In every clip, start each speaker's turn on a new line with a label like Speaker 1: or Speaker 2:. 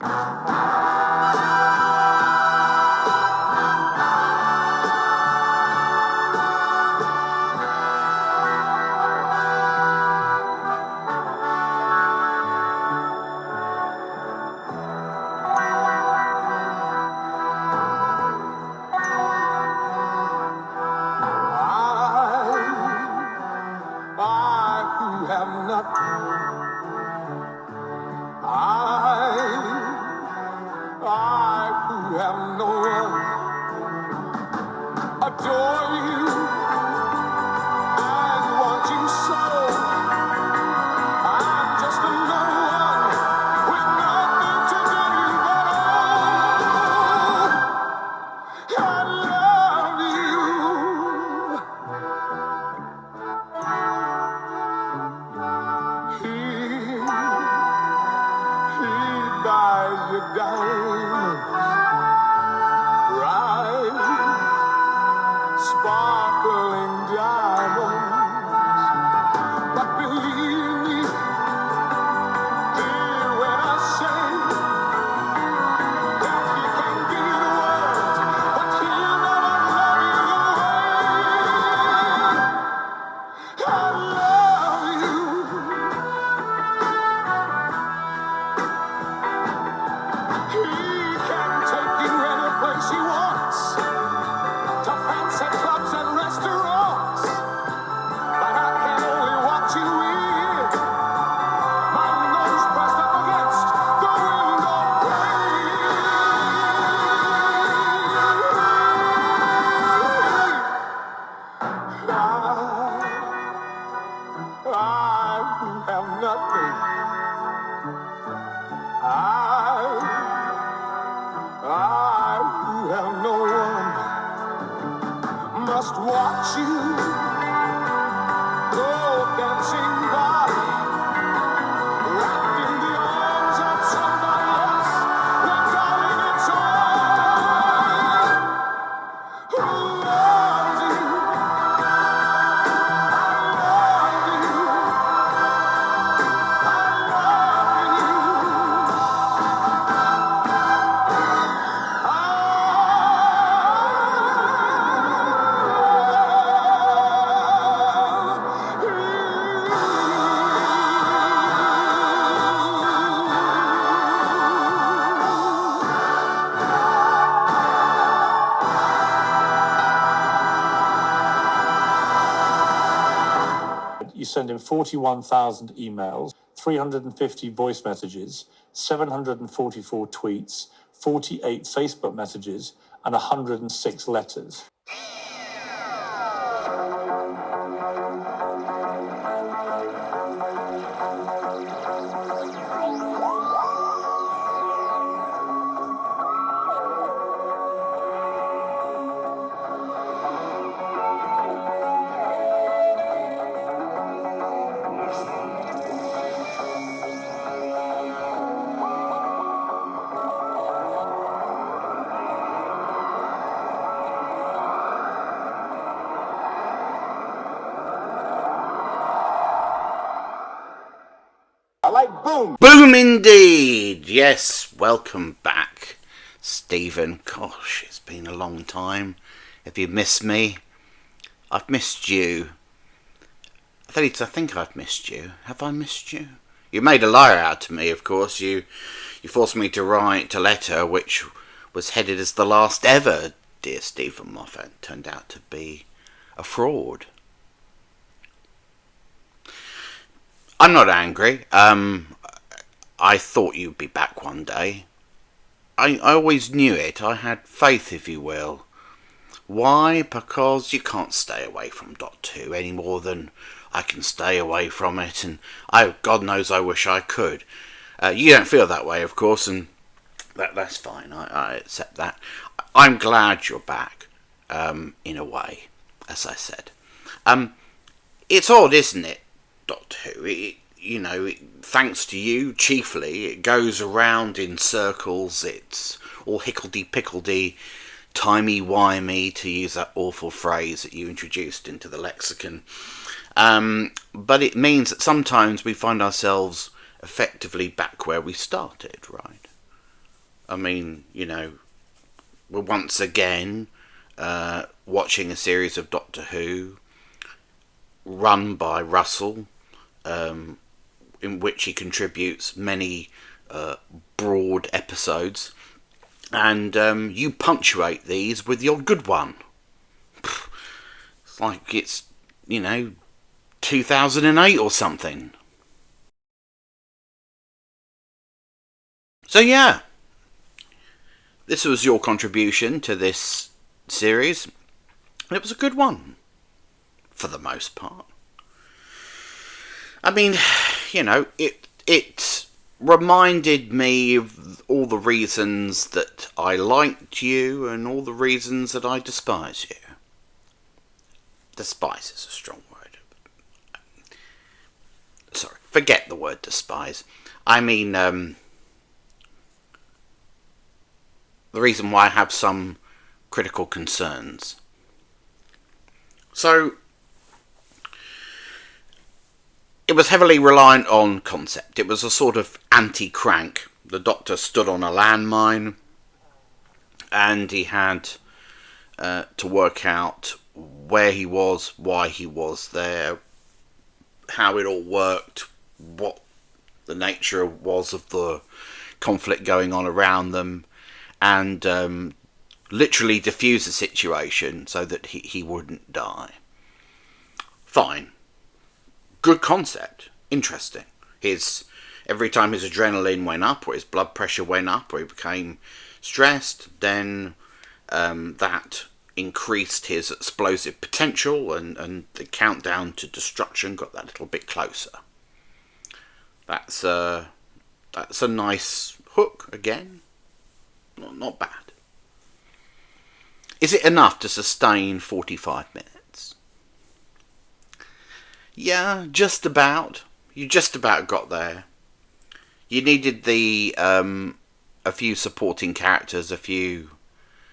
Speaker 1: You send in 41,000 emails, 350 voice messages, 744 tweets, 48 Facebook messages, and 106 letters.
Speaker 2: Boom indeed! Yes, welcome back, Stephen. Gosh, it's been a long time. Have you missed me? I've missed you. I think I've missed you. Have I missed you? You made a liar out of me, of course. You forced me to write a letter which was headed as the last ever Dear Stephen Moffat. Turned out to be a fraud. I'm not angry. I thought you'd be back one day. I always knew it. I had faith, if you will. Why? Because you can't stay away from .2 any more than I can stay away from it, and God knows I wish I could. You don't feel that way, of course, and that's fine. I accept that. I'm glad you're back, in a way, as I said. It's odd, isn't it? .2. Thanks to you, chiefly, it goes around in circles. It's all hickledy-pickledy, timey-wimey, to use that awful phrase that you introduced into the lexicon. But it means that sometimes we find ourselves effectively back where we started, right? I mean, we're once again watching a series of Doctor Who run by Russell, in which he contributes many broad episodes, and you punctuate these with your good one. It's like it's 2008 or something. So yeah, this was your contribution to this series. And it was a good one, for the most part. I mean, it reminded me of all the reasons that I liked you and all the reasons that I despise you. Despise is a strong word. Sorry, forget the word despise. I mean, the reason why I have some critical concerns. So, it was heavily reliant on concept. It was a sort of anti-Crank. The Doctor stood on a landmine, and he had to work out where he was, why he was there, how it all worked, what the nature was of the conflict going on around them, and literally diffuse the situation so that he wouldn't die. Fine. Good concept. Interesting. Every time his adrenaline went up, or his blood pressure went up, or he became stressed, then that increased his explosive potential, and the countdown to destruction got that little bit closer. That's a nice hook again. Not bad. Is it enough to sustain 45 minutes? Yeah, just about. You just about got there. You needed a few supporting characters, a few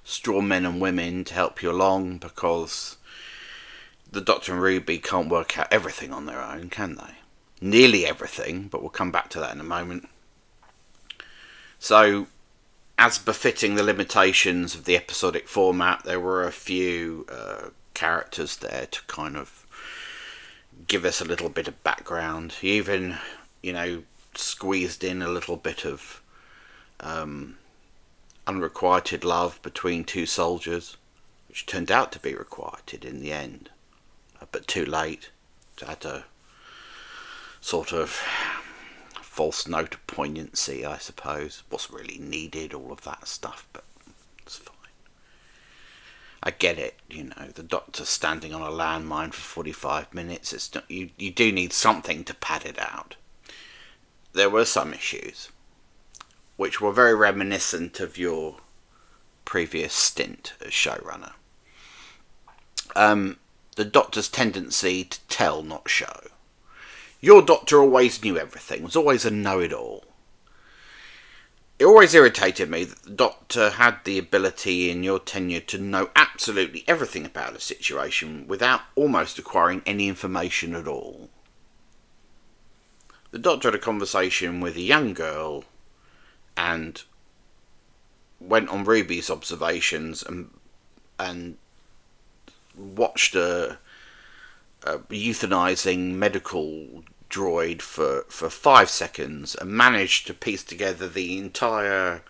Speaker 2: straw men and women to help you along, because the Doctor and Ruby can't work out everything on their own, can they? Nearly everything, but we'll come back to that in a moment. So, as befitting the limitations of the episodic format, there were a few characters there to kind of give us a little bit of background. He even, squeezed in a little bit of unrequited love between two soldiers, which turned out to be requited in the end, but too late. It had a sort of false note of poignancy, I suppose. Wasn't really needed, all of that stuff, but it's fine. I get it, the Doctor standing on a landmine for 45 minutes. It's not, you do need something to pad it out. There were some issues which were very reminiscent of your previous stint as showrunner. The Doctor's tendency to tell, not show. Your Doctor always knew everything, was always a know-it-all. It always irritated me that the Doctor had the ability in your tenure to know absolutely everything about a situation without almost acquiring any information at all. The Doctor had a conversation with a young girl and went on Ruby's observations and watched a euthanizing medical droid for 5 seconds and managed to piece together the entire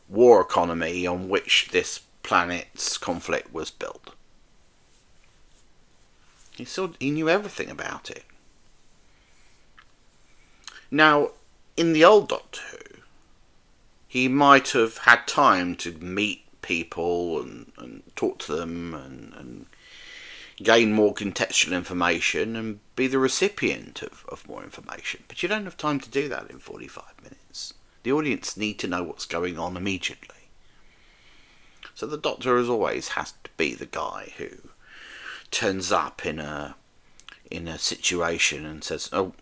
Speaker 2: war economy on which this planet's conflict was built. He knew everything about it. Now, in the old Doctor Who, he might have had time to meet people and talk to them and gain more contextual information and be the recipient of more information. But you don't have time to do that in 45 minutes. The audience need to know what's going on immediately. So the Doctor, as always, has to be the guy who turns up in a situation and says, "Oh,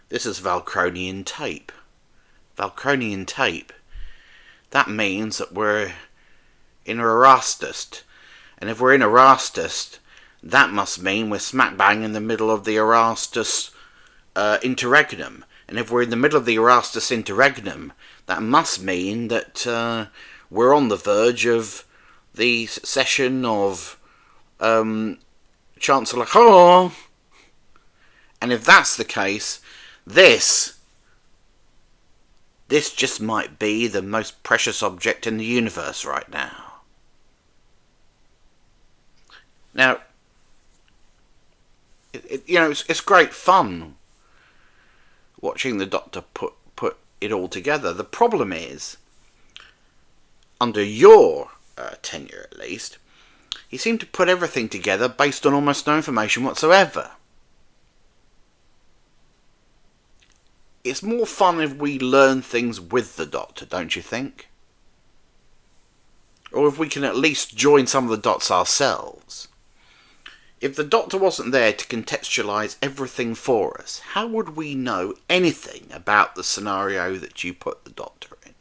Speaker 2: this is Valkronian tape. Valkronian tape. That means that we're in Erastus. And if we're in Erastus, that must mean we're smack bang in the middle of the Erastus interregnum. And if we're in the middle of the Erastus interregnum, that must mean that we're on the verge of the succession of Chancellor Caron. And if that's the case, this just might be the most precious object in the universe right now. Now, it's great fun watching the Doctor put it all together. The problem is, under your tenure at least, he seemed to put everything together based on almost no information whatsoever. It's more fun if we learn things with the Doctor, don't you think? Or if we can at least join some of the dots ourselves. If the Doctor wasn't there to contextualise everything for us, how would we know anything about the scenario that you put the Doctor in?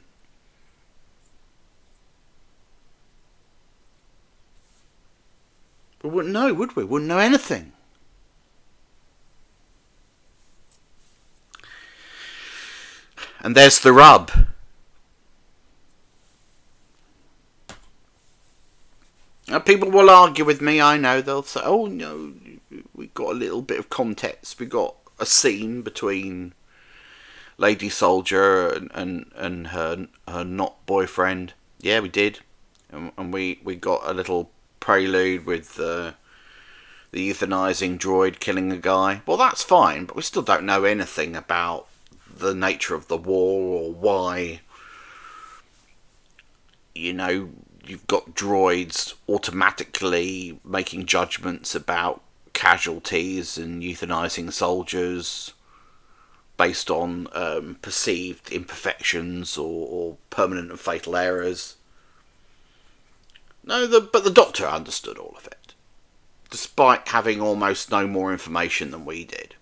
Speaker 2: We wouldn't know, would we? We wouldn't know anything. And there's the rub. Now, people will argue with me, I know. They'll say, oh no, we got a little bit of context. We got a scene between Lady Soldier and her not boyfriend. Yeah, we did. And we got a little prelude with the euthanizing droid killing a guy. Well, that's fine, but we still don't know anything about the nature of the war or why, you've got droids automatically making judgments about casualties and euthanizing soldiers based on perceived imperfections or permanent and fatal errors. No, but the Doctor understood all of it, despite having almost no more information than we did.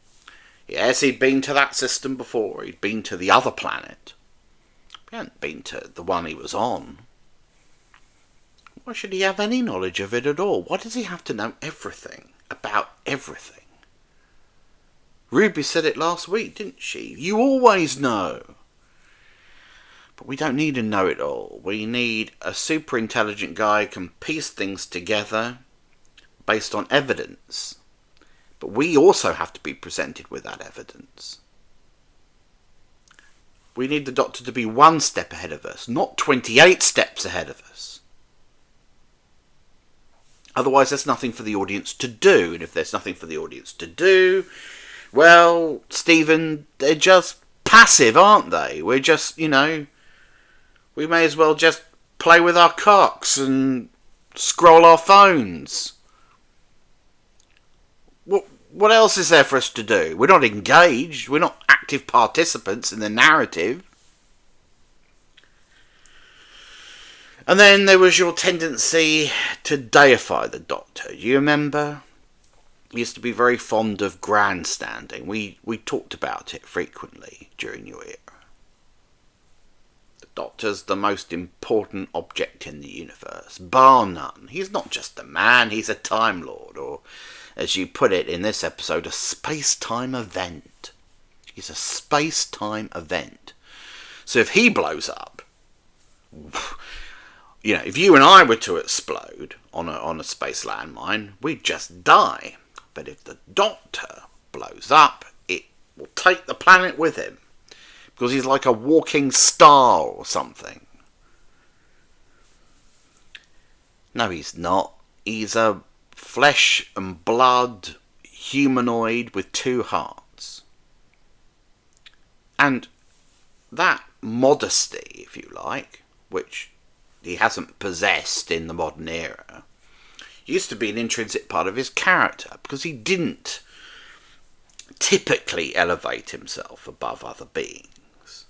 Speaker 2: Yes, he'd been to that system before. He'd been to the other planet. He hadn't been to the one he was on. Why should he have any knowledge of it at all? Why does he have to know everything about everything? Ruby said it last week, didn't she? You always know. But we don't need a know-it-all. We need a super intelligent guy who can piece things together based on evidence. But we also have to be presented with that evidence. We need the Doctor to be one step ahead of us, not 28 steps ahead of us. Otherwise, there's nothing for the audience to do. And if there's nothing for the audience to do, well, Stephen, they're just passive, aren't they? We're just, we may as well just play with our cocks and scroll our phones. What else is there for us to do? We're not engaged. We're not active participants in the narrative. And then there was your tendency to deify the Doctor. Do you remember? You used to be very fond of grandstanding. We talked about it frequently during your era. The Doctor's the most important object in the universe, bar none. He's not just a man, he's a Time Lord, or, as you put it in this episode, a space-time event. He's a space-time event. So if he blows up, if you and I were to explode on a space landmine, we'd just die. But if the Doctor blows up, it will take the planet with him. Because he's like a walking star or something. No, he's not. He's a flesh and blood humanoid with two hearts. And that modesty, if you like, which he hasn't possessed in the modern era, used to be an intrinsic part of his character, because he didn't typically elevate himself above other beings.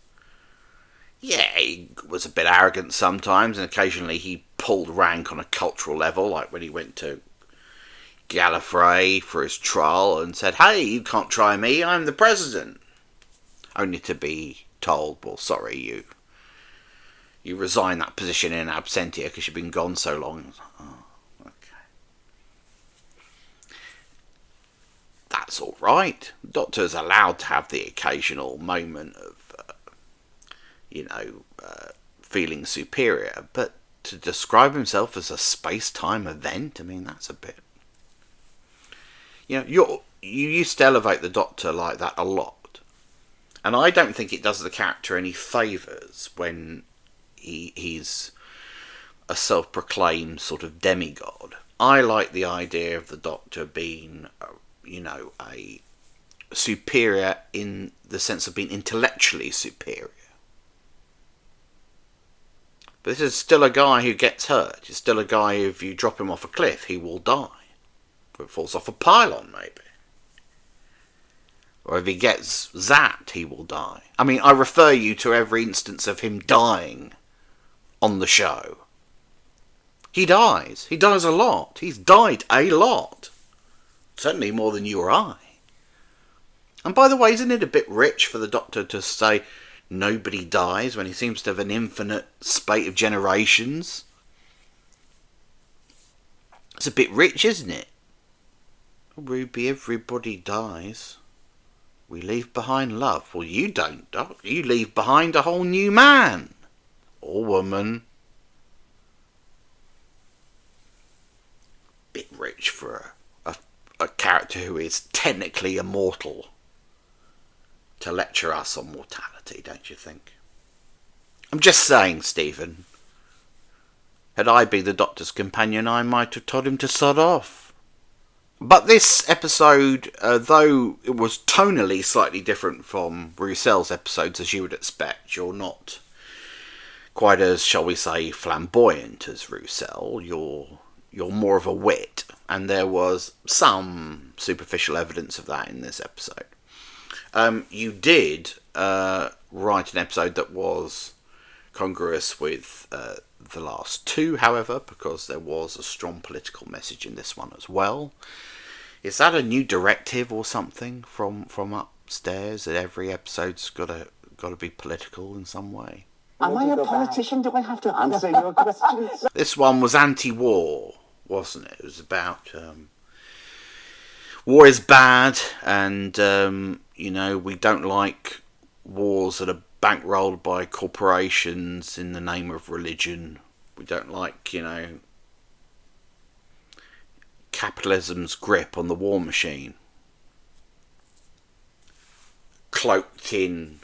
Speaker 2: Yeah, he was a bit arrogant sometimes, and occasionally he pulled rank on a cultural level, like when he went to Gallifrey for his trial and said, hey, you can't try me, I'm the president. Only to be told, well, sorry, you resign that position in absentia because you've been gone so long. Oh, okay. that's all right. The Doctor's allowed to have the occasional moment of, feeling superior, but to describe himself as a space-time event, I mean, that's a bit... you used to elevate the Doctor like that a lot. And I don't think it does the character any favours when he's a self-proclaimed sort of demigod. I like the idea of the Doctor being, a superior in the sense of being intellectually superior. But this is still a guy who gets hurt. He's still a guy who, if you drop him off a cliff, he will die. Or it falls off a pylon, maybe. Or if he gets zapped, he will die. I mean, I refer you to every instance of him dying on the show. He dies. He dies a lot. He's died a lot. Certainly more than you or I. And by the way, isn't it a bit rich for the Doctor to say nobody dies when he seems to have an infinite spate of generations? It's a bit rich, isn't it? Ruby, everybody dies. We leave behind love. Well, you don't, Doc. You leave behind a whole new man. Or woman. Bit rich for a character who is technically immortal to lecture us on mortality, don't you think? I'm just saying, Stephen. Had I been the Doctor's companion, I might have told him to sod off. But this episode, though it was tonally slightly different from Roussel's episodes, as you would expect, you're not quite as, shall we say, flamboyant as Roussel. You're more of a wit, and there was some superficial evidence of that in this episode. You did write an episode that was congruous with the last two, however, because there was a strong political message in this one as well. Is that a new directive or something from upstairs, that every episode's got to be political in some way?
Speaker 3: Am I a politician? Do I have to answer your questions?
Speaker 2: This one was anti-war, wasn't it? It was about war is bad, and we don't like wars that are bankrolled by corporations in the name of religion. We don't like, capitalism's grip on the war machine, cloaked in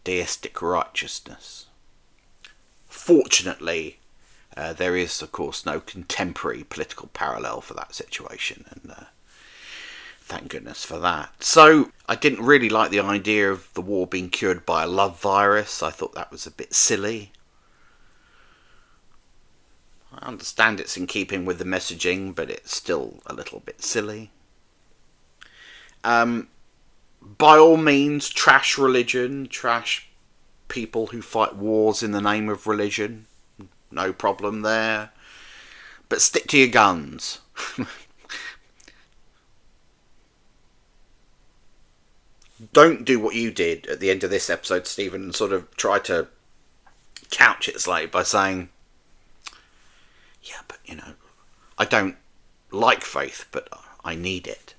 Speaker 2: deistic righteousness. Fortunately, there is, of course, no contemporary political parallel for that situation, and thank goodness for that. So, I didn't really like the idea of the war being cured by a love virus. I thought that was a bit silly. I understand it's in keeping with the messaging, but it's still a little bit silly. By all means, trash religion, trash people who fight wars in the name of religion. No problem there. But stick to your guns. Don't do what you did at the end of this episode, Stephen, and sort of try to couch it slightly by saying, yeah, but, I don't like faith, but I need it.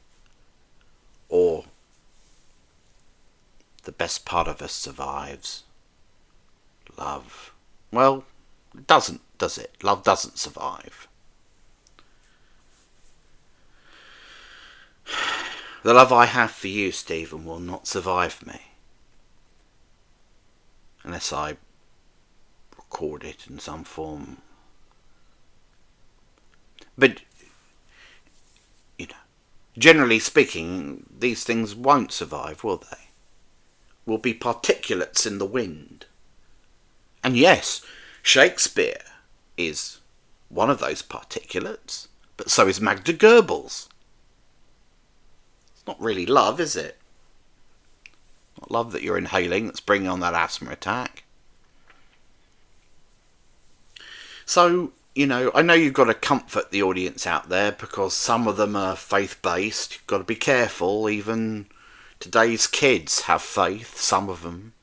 Speaker 2: Or, the best part of us survives. Love. Well, it doesn't, does it? Love doesn't survive. The love I have for you, Stephen, will not survive me. Unless I record it in some form. But, generally speaking, these things won't survive, will they? Will be particulates in the wind. And yes, Shakespeare is one of those particulates, but so is Magda Goebbels. It's not really love, is it? Not love that you're inhaling that's bringing on that asthma attack. So, I know you've got to comfort the audience out there because some of them are faith-based. You've got to be careful. Even today's kids have faith, some of them.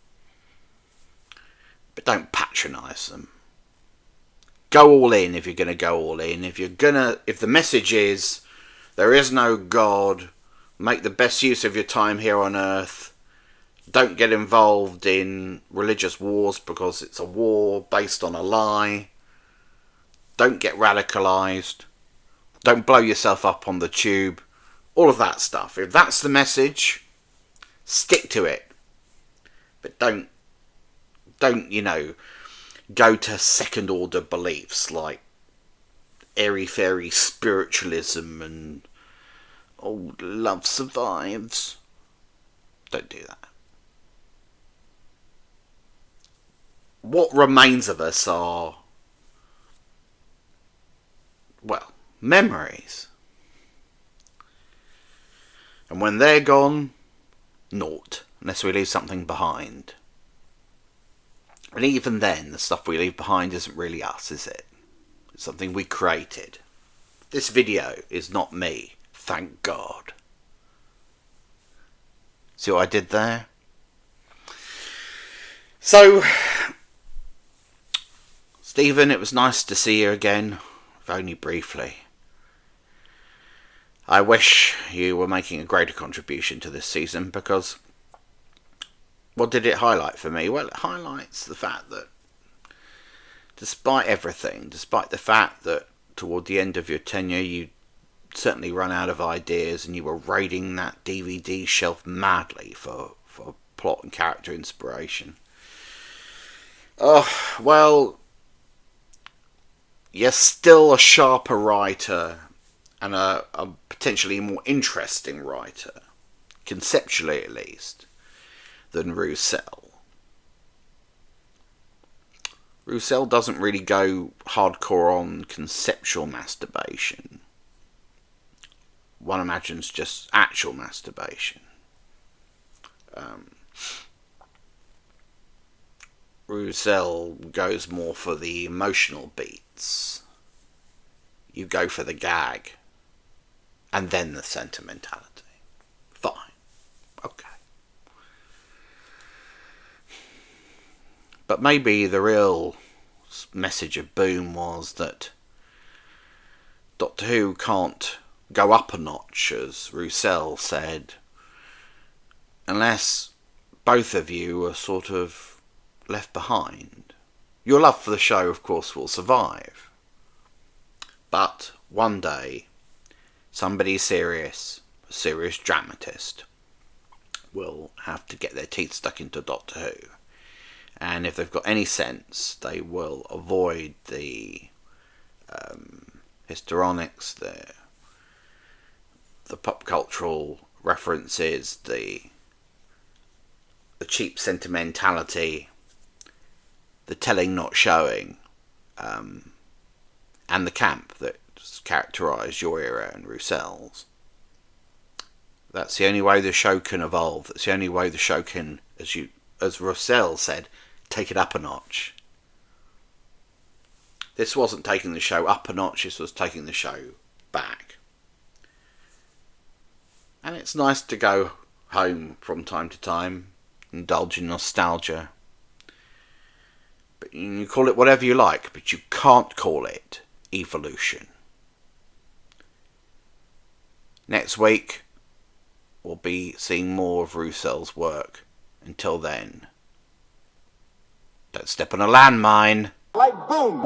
Speaker 2: But don't patronise them. Go all in if you're going to go all in. If the message is There is no God. Make the best use of your time here on Earth. Don't get involved in religious wars because it's a war based on a lie. Don't get radicalised. Don't blow yourself up on the tube. All of that stuff. If that's the message, stick to it. But don't, go to second order beliefs like airy-fairy spiritualism and love survives. Don't do that. What remains of us are, memories. And when they're gone, naught, unless we leave something behind. And even then, the stuff we leave behind isn't really us, is it? It's something we created. This video is not me, thank God. See what I did there? So, Stephen, it was nice to see you again, if only briefly. I wish you were making a greater contribution to this season, because what did it highlight for me? Well, it highlights the fact that despite everything, despite the fact that toward the end of your tenure you certainly run out of ideas and you were raiding that DVD shelf madly for plot and character inspiration. Oh, well, you're still a sharper writer and a potentially more interesting writer, conceptually at least, than Roussel. Roussel doesn't really go hardcore on conceptual masturbation. One imagines just actual masturbation. Roussel goes more for the emotional beats. You go for the gag. And then the sentimentality. Fine. Okay. But maybe the real message of Boom was that Doctor Who can't go up a notch, as Roussel said, unless both of you are sort of left behind. Your love for the show, of course, will survive. But one day, somebody serious, a serious dramatist, will have to get their teeth stuck into Doctor Who. And if they've got any sense, they will avoid the histrionics, the pop cultural references, the cheap sentimentality, the telling not showing, and the camp that characterised your era and Roussel's. That's the only way the show can evolve. That's the only way the show can, as Roussel said, take it up a notch. This wasn't taking the show up a notch, this was taking the show back. And it's nice to go home from time to time, indulge in nostalgia. But you call it whatever you like, but you can't call it evolution. Next week, we'll be seeing more of Roussel's work. Until then, don't step on a landmine.
Speaker 3: Like boom!